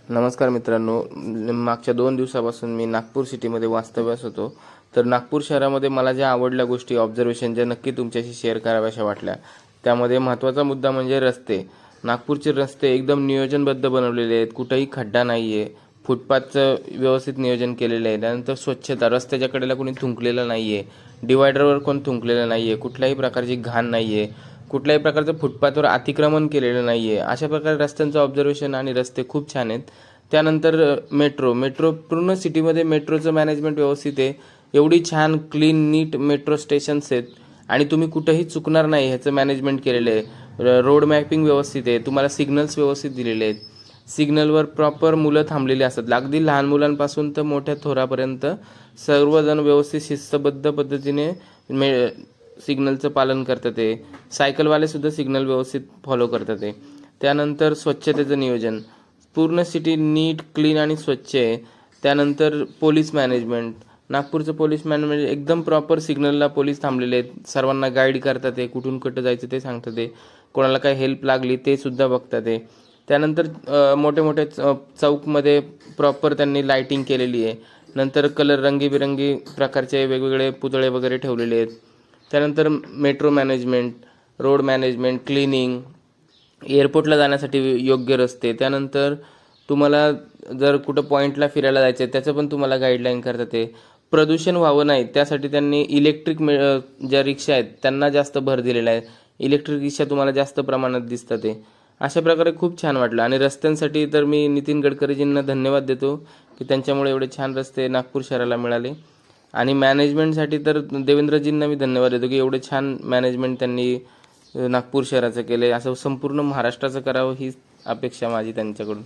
नमस्कार मित्रांनो, मागच्या 2 दिवसापासून मी नागपूर सिटीमध्ये वास्तव्यास होतो. तर नागपूर शहरामध्ये मला ज्या आवडल्या गोष्टी ऑब्झर्वेशन ज्या नक्की तुमच्याशी शेअर कराव्याशा वाटल्या, त्यामध्ये महत्त्वाचा मुद्दा म्हणजे रस्ते. नागपूरचे रस्ते एकदम नियोजनबद्ध बनवलेले आहेत, कुठेही खड्डा नाही आहे, फुटपाथचं व्यवस्थित नियोजन केलेलं आहे. त्यानंतर स्वच्छता, रस्त्याच्या कडेला कोणी थुंकलेलं नाही आहे, डिवायडरवर कोण थुंकलेलं नाही आहे, कुठल्याही प्रकारची घाण नाही आहे, कुठल्याही प्रकारचं फुटपाथवर अतिक्रमण केलेलं नाही आहे. अशा प्रकारे रस्त्यांचं ऑब्झर्वेशन आणि रस्ते खूप छान आहेत. त्यानंतर मेट्रो पूर्ण सिटीमध्ये मेट्रोचं मॅनेजमेंट व्यवस्थित आहे. एवढी छान क्लीन नीट मेट्रो स्टेशन्स आहेत आणि तुम्ही कुठेही चुकणार नाही ह्याचं मॅनेजमेंट केलेलं आहे. रोड मॅपिंग व्यवस्थित आहे, तुम्हाला सिग्नल्स व्यवस्थित दिलेले आहेत. सिग्नलवर प्रॉपर मुलं थांबलेली असतात, अगदी लहान मुलांपासून तर मोठ्या थोरापर्यंत सर्वजण व्यवस्थित शिस्तबद्ध पद्धतीने सिग्नलचं पालन करतात. ते सायकलवालेसुद्धा सिग्नल व्यवस्थित फॉलो करतात. त्यानंतर स्वच्छतेचं नियोजन, पूर्ण सिटी नीट क्लीन आणि स्वच्छ आहे. त्यानंतर पोलीस मॅनेजमेंट, नागपूरचं पोलीस मॅनेजमेंट एकदम प्रॉपर, सिग्नलला पोलीस थांबलेले आहेत, सर्वांना गाईड करतात, कुठून कुठं जायचं ते सांगतात, कोणाला काय हेल्प लागली ते सुद्धा बघतात. त्यानंतर मोठे मोठे चौकमध्ये प्रॉपर त्यांनी लाईटिंग केलेली आहे. नंतर कलर रंगीबिरंगी प्रकारचे वेगवेगळे पुतळे वगैरे ठेवलेले आहेत. त्यानंतर metro management, road management, cleaning, एअरपोर्टला जाण्यासाठी योग्य रस्ते. त्यानंतर तुम्हाला जर कुठं पॉईंटला फिरायला जायचं आहे त्याचं पण तुम्हाला गाईडलाईन करतात. प्रदूषण व्हावं नाही त्यासाठी त्यांनी इलेक्ट्रिक ज्या रिक्षा आहेत त्यांना जास्त भर दिलेला आहे. इलेक्ट्रिक रिक्षा तुम्हाला जास्त प्रमाणात दिसतात. अशा प्रकारे खूप छान वाटलं. आणि रस्त्यांसाठी तर मी नितीन गडकरीजींना धन्यवाद देतो की त्यांच्यामुळे एवढे छान रस्ते नागपूर शहराला मिळाले. आणि मॅनेजमेंटसाठी तर देवेंद्रजींना मी धन्यवाद देतो की एवढे छान मॅनेजमेंट त्यांनी नागपूर शहराचं केलं आहे. असं संपूर्ण महाराष्ट्राचं करावं ही अपेक्षा माझी त्यांच्याकडून.